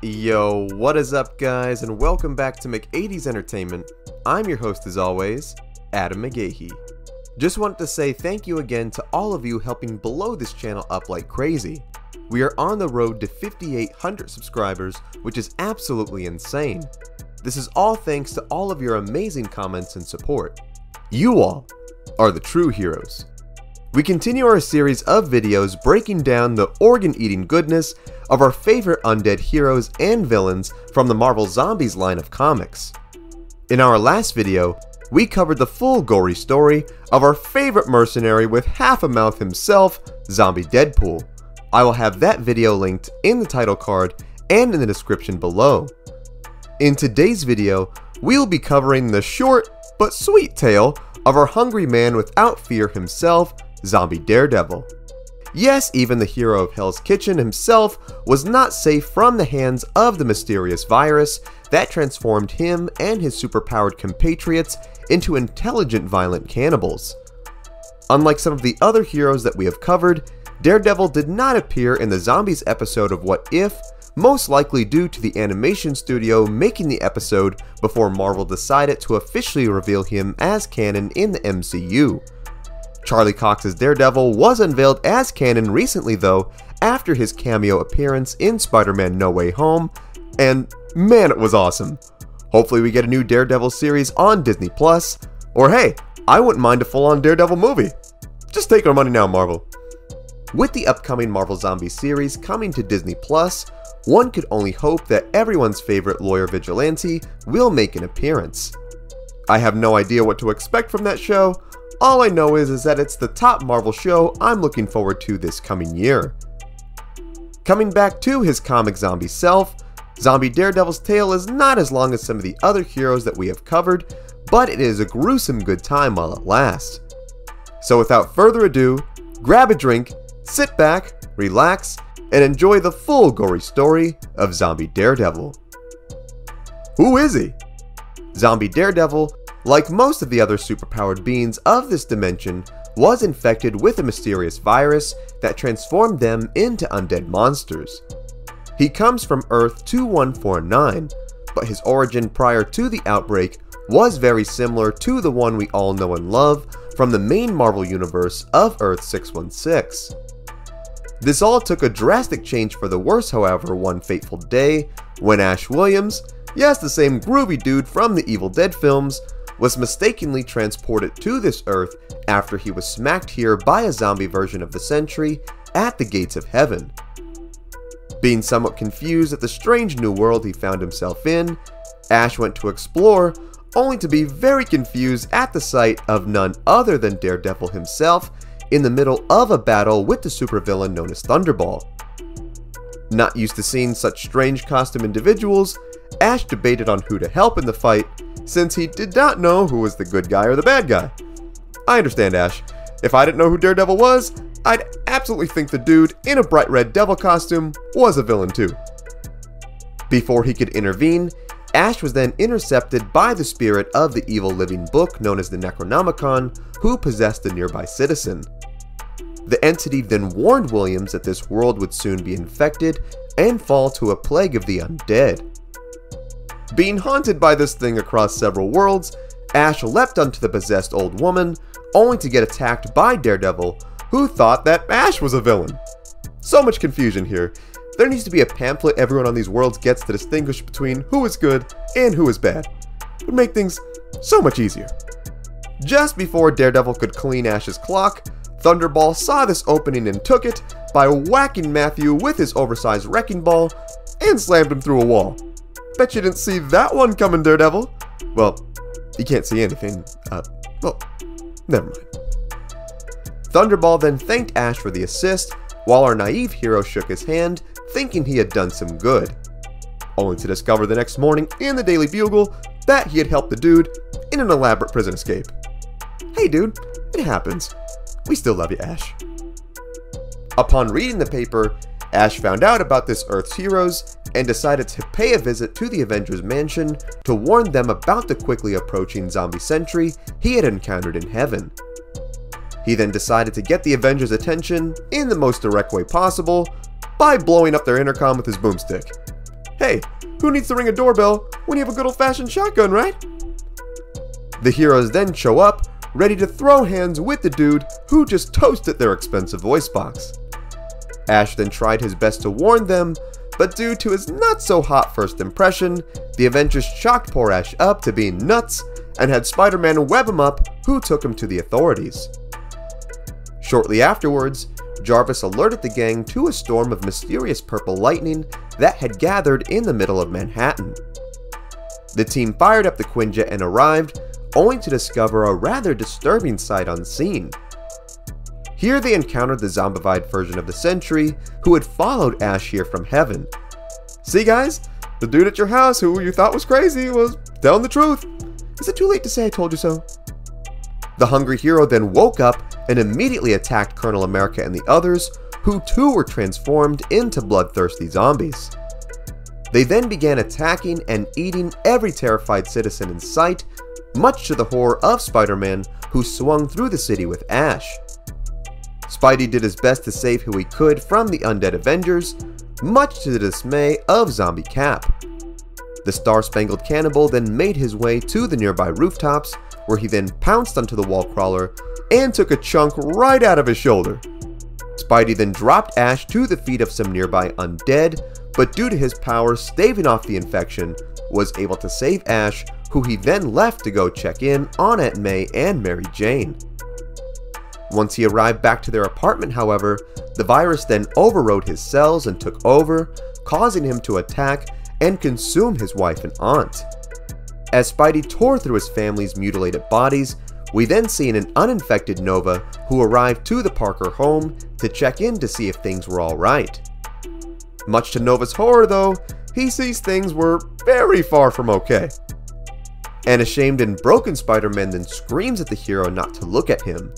Yo, what is up guys, and welcome back to McAD's Entertainment. I'm your host as always, Adam McGahee. Just wanted to say thank you again to all of you helping blow this channel up like crazy. We are on the road to 5,800 subscribers, which is absolutely insane. This is all thanks to all of your amazing comments and support. You all are the true heroes. We continue our series of videos breaking down the organ-eating goodness of our favorite undead heroes and villains from the Marvel Zombies line of comics. In our last video, we covered the full Gory story of our favorite mercenary with half a mouth himself, Zombie Deadpool. I will have that video linked in the title card and in the description below. In today's video, we'll be covering the short but sweet tale of our hungry man without fear himself, Zombie Daredevil. Yes, even the hero of Hell's Kitchen himself was not safe from the hands of the mysterious virus that transformed him and his superpowered compatriots into intelligent violent cannibals. Unlike some of the other heroes that we have covered, Daredevil did not appear in the Zombies episode of What If, most likely due to the animation studio making the episode before Marvel decided to officially reveal him as canon in the MCU. Charlie Cox's Daredevil was unveiled as canon recently though, after his cameo appearance in Spider-Man No Way Home, and man, it was awesome. Hopefully we get a new Daredevil series on Disney+, or hey, I wouldn't mind a full-on Daredevil movie. Just take our money now, Marvel. With the upcoming Marvel Zombie series coming to Disney+, one could only hope that everyone's favorite lawyer vigilante will make an appearance. I have no idea what to expect from that show. All I know is that it's the top Marvel show I'm looking forward to this coming year. Coming back to his comic zombie self, Zombie Daredevil's tale is not as long as some of the other heroes that we have covered, but it is a gruesome good time while it lasts. So without further ado, grab a drink, sit back, relax, and enjoy the full gory story of Zombie Daredevil. Who is he? Zombie Daredevil, like most of the other superpowered beings of this dimension, was infected with a mysterious virus that transformed them into undead monsters. He comes from Earth 2149, but his origin prior to the outbreak was very similar to the one we all know and love from the main Marvel universe of Earth 616. This all took a drastic change for the worse, however, one fateful day when Ash Williams, yes, the same groovy dude from the Evil Dead films, was mistakenly transported to this Earth after he was smacked here by a zombie version of the Sentry at the gates of heaven. Being somewhat confused at the strange new world he found himself in, Ash went to explore, only to be very confused at the sight of none other than Daredevil himself in the middle of a battle with the supervillain known as Thunderball. Not used to seeing such strange costume individuals, Ash debated on who to help in the fight, since he did not know who was the good guy or the bad guy. I understand, Ash. If I didn't know who Daredevil was, I'd absolutely think the dude in a bright red devil costume was a villain too. Before he could intervene, Ash was then intercepted by the spirit of the evil living book known as the Necronomicon, who possessed a nearby citizen. The entity then warned Williams that this world would soon be infected and fall to a plague of the undead. Being haunted by this thing across several worlds, Ash leapt onto the possessed old woman, only to get attacked by Daredevil, who thought that Ash was a villain. So much confusion here. There needs to be a pamphlet everyone on these worlds gets to distinguish between who is good and who is bad. It would make things so much easier. Just before Daredevil could clean Ash's clock, Thunderball saw this opening and took it by whacking Matthew with his oversized wrecking ball and slammed him through a wall. Bet you didn't see that one coming, Daredevil. Well, you can't see anything. Well, never mind. Thunderball then thanked Ash for the assist, while our naive hero shook his hand, thinking he had done some good. Only to discover the next morning in the Daily Bugle that he had helped the dude in an elaborate prison escape. Hey dude, it happens. We still love you, Ash. Upon reading the paper, Ash found out about this Earth's heroes and decided to pay a visit to the Avengers Mansion to warn them about the quickly approaching zombie sentry he had encountered in heaven. He then decided to get the Avengers' attention in the most direct way possible by blowing up their intercom with his boomstick. Hey, who needs to ring a doorbell when you have a good old-fashioned shotgun, right? The heroes then show up, ready to throw hands with the dude who just toasted their expensive voice box. Ash then tried his best to warn them, but due to his not-so-hot first impression, the Avengers chalked poor Ash up to being nuts and had Spider-Man web him up, who took him to the authorities. Shortly afterwards, Jarvis alerted the gang to a storm of mysterious purple lightning that had gathered in the middle of Manhattan. The team fired up the Quinjet and arrived, only to discover a rather disturbing sight on scene. Here they encountered the zombified version of the Sentry, who had followed Ash here from heaven. See guys, the dude at your house who you thought was crazy was telling the truth. Is it too late to say I told you so? The hungry hero then woke up and immediately attacked Colonel America and the others, who too were transformed into bloodthirsty zombies. They then began attacking and eating every terrified citizen in sight, much to the horror of Spider-Man, who swung through the city with Ash. Spidey did his best to save who he could from the undead Avengers, much to the dismay of Zombie Cap. The Star-Spangled Cannibal then made his way to the nearby rooftops, where he then pounced onto the wall crawler and took a chunk right out of his shoulder. Spidey then dropped Ash to the feet of some nearby undead, but due to his powers staving off the infection, was able to save Ash, who he then left to go check in on Aunt May and Mary Jane. Once he arrived back to their apartment, however, the virus then overrode his cells and took over, causing him to attack and consume his wife and aunt. As Spidey tore through his family's mutilated bodies, we then see an uninfected Nova who arrived to the Parker home to check in to see if things were alright. Much to Nova's horror though, he sees things were very far from okay. An ashamed and broken Spider-Man then screams at the hero not to look at him.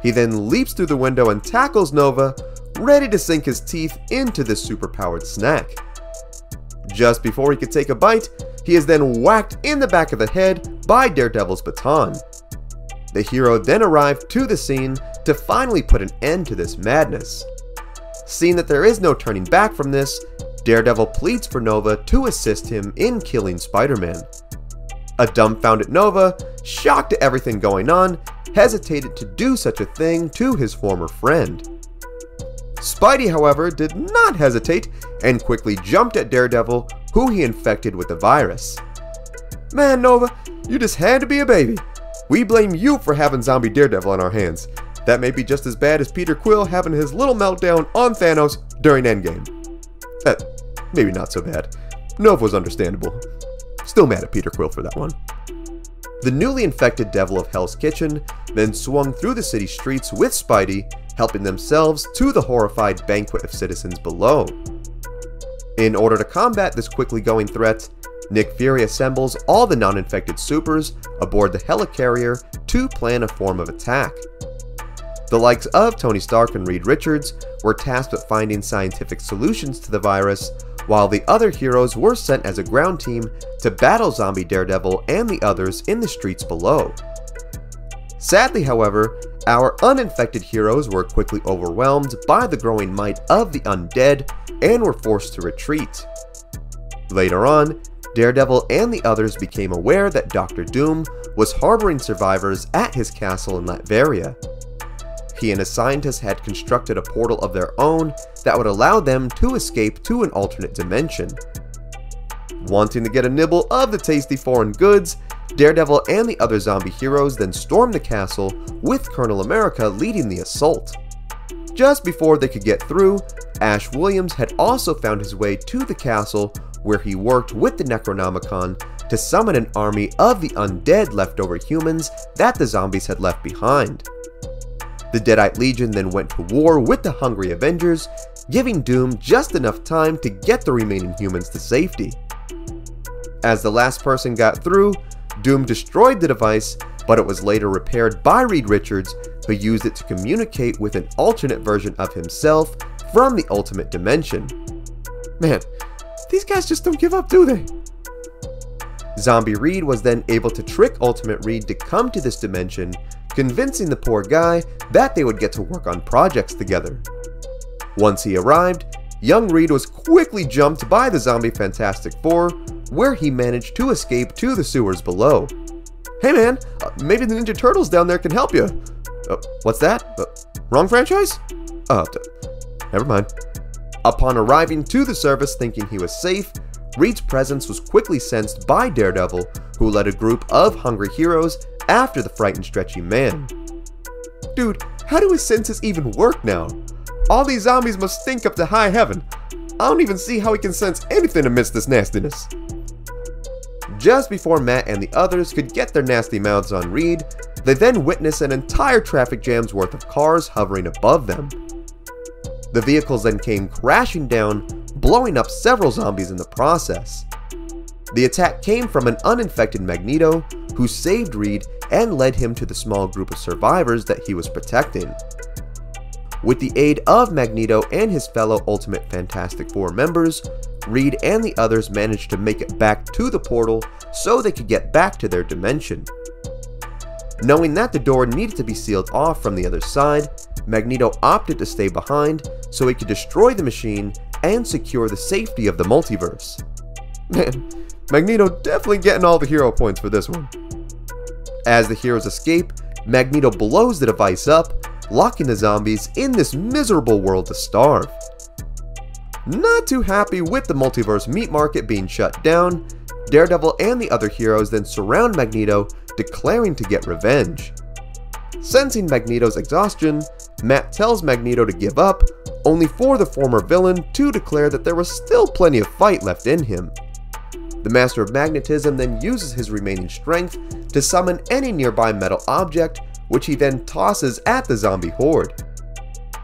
He then leaps through the window and tackles Nova, ready to sink his teeth into this superpowered snack. Just before he could take a bite, he is then whacked in the back of the head by Daredevil's baton. The hero then arrived to the scene to finally put an end to this madness. Seeing that there is no turning back from this, Daredevil pleads for Nova to assist him in killing Spider-Man. A dumbfounded Nova, shocked at everything going on, hesitated to do such a thing to his former friend. Spidey, however, did not hesitate and quickly jumped at Daredevil, who he infected with the virus. Man, Nova, you just had to be a baby. We blame you for having zombie Daredevil on our hands. That may be just as bad as Peter Quill having his little meltdown on Thanos during Endgame. Maybe not so bad. Nova was understandable. Still mad at Peter Quill for that one. The newly infected Devil of Hell's Kitchen then swung through the city streets with Spidey, helping themselves to the horrified banquet of citizens below. In order to combat this quickly going threat, Nick Fury assembles all the non-infected supers aboard the helicarrier to plan a form of attack. The likes of Tony Stark and Reed Richards were tasked with finding scientific solutions to the virus, while the other heroes were sent as a ground team to battle zombie Daredevil and the others in the streets below. Sadly, however, our uninfected heroes were quickly overwhelmed by the growing might of the undead and were forced to retreat. Later on, Daredevil and the others became aware that Dr. Doom was harboring survivors at his castle in Latveria. He and his scientists had constructed a portal of their own that would allow them to escape to an alternate dimension. Wanting to get a nibble of the tasty foreign goods, Daredevil and the other zombie heroes then stormed the castle, with Colonel America leading the assault. Just before they could get through, Ash Williams had also found his way to the castle, where he worked with the Necronomicon to summon an army of the undead leftover humans that the zombies had left behind. The Deadite Legion then went to war with the hungry Avengers, giving Doom just enough time to get the remaining humans to safety. As the last person got through, Doom destroyed the device, but it was later repaired by Reed Richards, who used it to communicate with an alternate version of himself from the Ultimate Dimension. Man, these guys just don't give up, do they? Zombie Reed was then able to trick Ultimate Reed to come to this dimension, convincing the poor guy that they would get to work on projects together. Once he arrived, young Reed was quickly jumped by the zombie Fantastic Four, where he managed to escape to the sewers below. Hey man, maybe the Ninja Turtles down there can help you. What's that? Wrong franchise? Never mind. Upon arriving to the surface thinking he was safe, Reed's presence was quickly sensed by Daredevil, who led a group of hungry heroes after the frightened stretchy man. Dude, how do his senses even work now? All these zombies must stink up to high heaven. I don't even see how he can sense anything amidst this nastiness. Just before Matt and the others could get their nasty mouths on Reed, they then witness an entire traffic jam's worth of cars hovering above them. The vehicles then came crashing down, blowing up several zombies in the process. The attack came from an uninfected Magneto, who saved Reed and led him to the small group of survivors that he was protecting. With the aid of Magneto and his fellow Ultimate Fantastic Four members, Reed and the others managed to make it back to the portal so they could get back to their dimension. Knowing that the door needed to be sealed off from the other side, Magneto opted to stay behind so he could destroy the machine and secure the safety of the multiverse. Man, Magneto definitely getting all the hero points for this one. As the heroes escape, Magneto blows the device up, locking the zombies in this miserable world to starve. Not too happy with the multiverse meat market being shut down, Daredevil and the other heroes then surround Magneto, declaring to get revenge. Sensing Magneto's exhaustion, Matt tells Magneto to give up, only for the former villain to declare that there was still plenty of fight left in him. The Master of Magnetism then uses his remaining strength to summon any nearby metal object, which he then tosses at the zombie horde.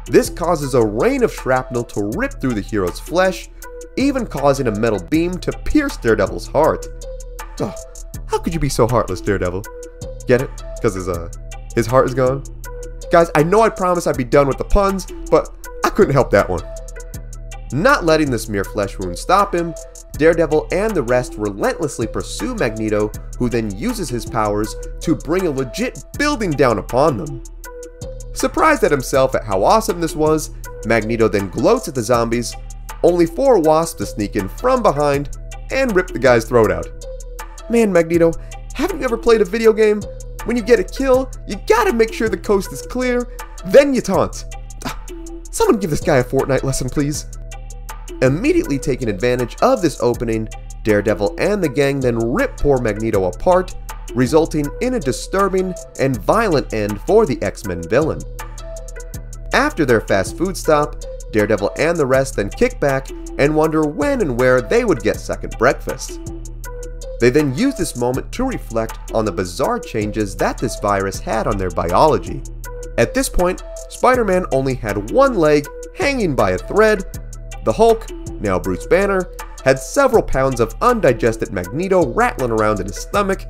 This causes a rain of shrapnel to rip through the hero's flesh, even causing a metal beam to pierce Daredevil's heart. Oh, how could you be so heartless, Daredevil? Get it? Because his heart is gone? Guys, I know I promised I'd be done with the puns, but I couldn't help that one. Not letting this mere flesh wound stop him, Daredevil and the rest relentlessly pursue Magneto, who then uses his powers to bring a legit building down upon them. Surprised at himself at how awesome this was, Magneto then gloats at the zombies, only for Wasp to sneak in from behind and rip the guy's throat out. Man, Magneto, haven't you ever played a video game? When you get a kill, you gotta make sure the coast is clear, then you taunt. Someone give this guy a Fortnite lesson, please. Immediately taking advantage of this opening, Daredevil and the gang then rip poor Magneto apart, resulting in a disturbing and violent end for the X-Men villain. After their fast food stop, Daredevil and the rest then kick back and wonder when and where they would get second breakfast. They then use this moment to reflect on the bizarre changes that this virus had on their biology. At this point, Spider-Man only had one leg hanging by a thread, the Hulk, now Bruce Banner, had several pounds of undigested Magneto rattling around in his stomach,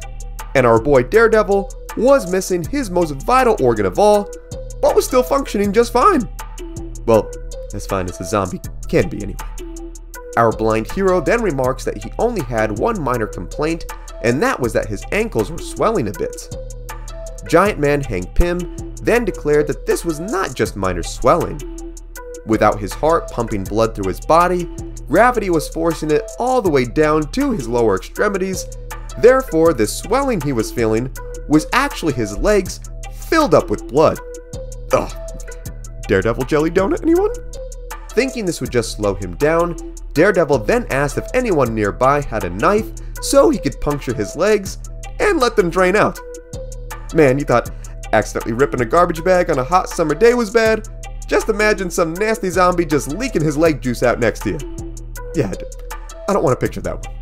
and our boy Daredevil was missing his most vital organ of all, but was still functioning just fine. Well, as fine as a zombie can be anyway. Our blind hero then remarks that he only had one minor complaint, and that was that his ankles were swelling a bit. Giant Man Hank Pym then declared that this was not just minor swelling. Without his heart pumping blood through his body, gravity was forcing it all the way down to his lower extremities. Therefore, the swelling he was feeling was actually his legs filled up with blood. Ugh. Daredevil jelly donut, anyone? Thinking this would just slow him down, Daredevil then asked if anyone nearby had a knife so he could puncture his legs and let them drain out. Man, you thought accidentally ripping a garbage bag on a hot summer day was bad? Just imagine some nasty zombie just leaking his leg juice out next to you. Yeah, I don't want to picture that one.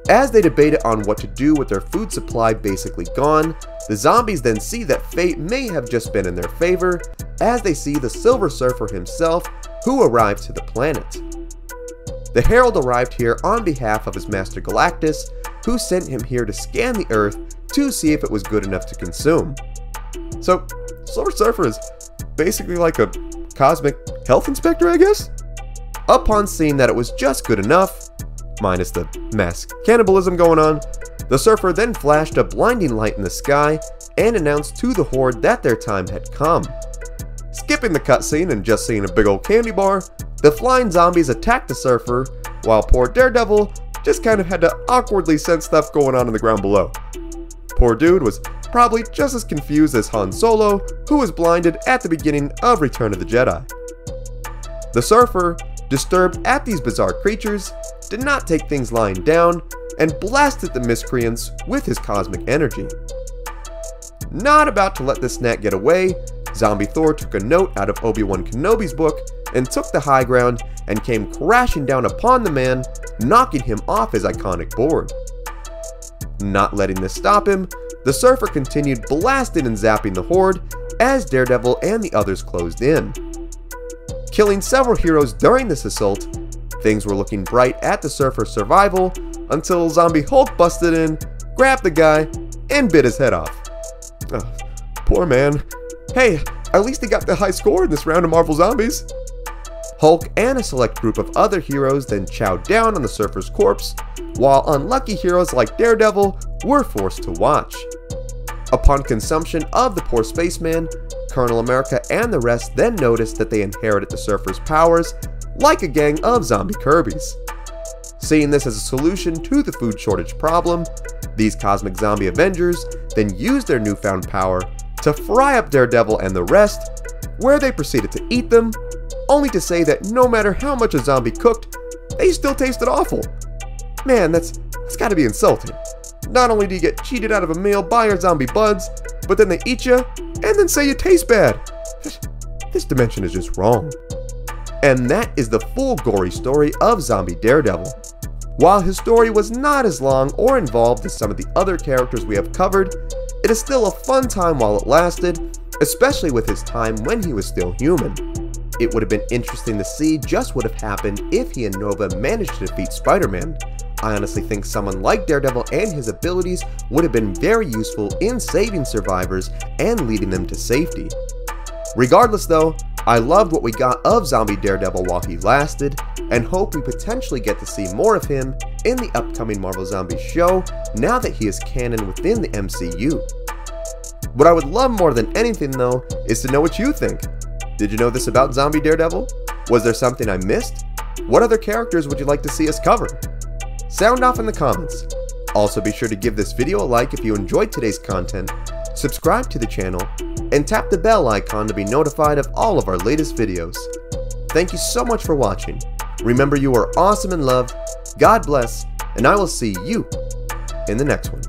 As they debated on what to do with their food supply basically gone, the zombies then see that fate may have just been in their favor, as they see the Silver Surfer himself, who arrived to the planet. The Herald arrived here on behalf of his master Galactus, who sent him here to scan the Earth to see if it was good enough to consume. So, Silver Surfer is basically like a cosmic health inspector, I guess? Upon seeing that it was just good enough, minus the mass cannibalism going on, the Surfer then flashed a blinding light in the sky and announced to the Horde that their time had come. Skipping the cutscene and just seeing a big old candy bar, The flying zombies attacked the surfer, while poor Daredevil just kind of had to awkwardly sense stuff going on the ground below. Poor dude was probably just as confused as Han Solo, who was blinded at the beginning of Return of the Jedi. The surfer, disturbed at these bizarre creatures, did not take things lying down and blasted the miscreants with his cosmic energy. Not about to let the snack get away, Zombie Thor took a note out of Obi-Wan Kenobi's book and took the high ground and came crashing down upon the man, knocking him off his iconic board. Not letting this stop him, the surfer continued blasting and zapping the horde as Daredevil and the others closed in. Killing several heroes during this assault, things were looking bright at the surfer's survival until Zombie Hulk busted in, grabbed the guy, and bit his head off. Oh, poor man. Hey, at least he got the high score in this round of Marvel Zombies. Hulk and a select group of other heroes then chowed down on the surfer's corpse, while unlucky heroes like Daredevil were forced to watch. Upon consumption of the poor spaceman, Colonel America and the rest then noticed that they inherited the surfer's powers like a gang of zombie Kirbys. Seeing this as a solution to the food shortage problem, these cosmic zombie Avengers then used their newfound power to fry up Daredevil and the rest, where they proceeded to eat them, only to say that no matter how much a zombie cooked, they still tasted awful. Man, that's gotta be insulting. Not only do you get cheated out of a meal by your zombie buds, but then they eat you and then say you taste bad. This dimension is just wrong. And that is the full gory story of Zombie Daredevil. While his story was not as long or involved as some of the other characters we have covered, it is still a fun time while it lasted, especially with his time when he was still human. It would have been interesting to see just what would have happened if he and Nova managed to defeat Spider-Man. I honestly think someone like Daredevil and his abilities would have been very useful in saving survivors and leading them to safety. Regardless though, I loved what we got of Zombie Daredevil while he lasted, and hope we potentially get to see more of him in the upcoming Marvel Zombies show now that he is canon within the MCU. What I would love more than anything though is to know what you think. Did you know this about Zombie Daredevil? Was there something I missed? What other characters would you like to see us cover? Sound off in the comments. Also be sure to give this video a like if you enjoyed today's content, subscribe to the channel, and tap the bell icon to be notified of all of our latest videos. Thank you so much for watching. Remember, you are awesome and loved, God bless, and I will see you in the next one.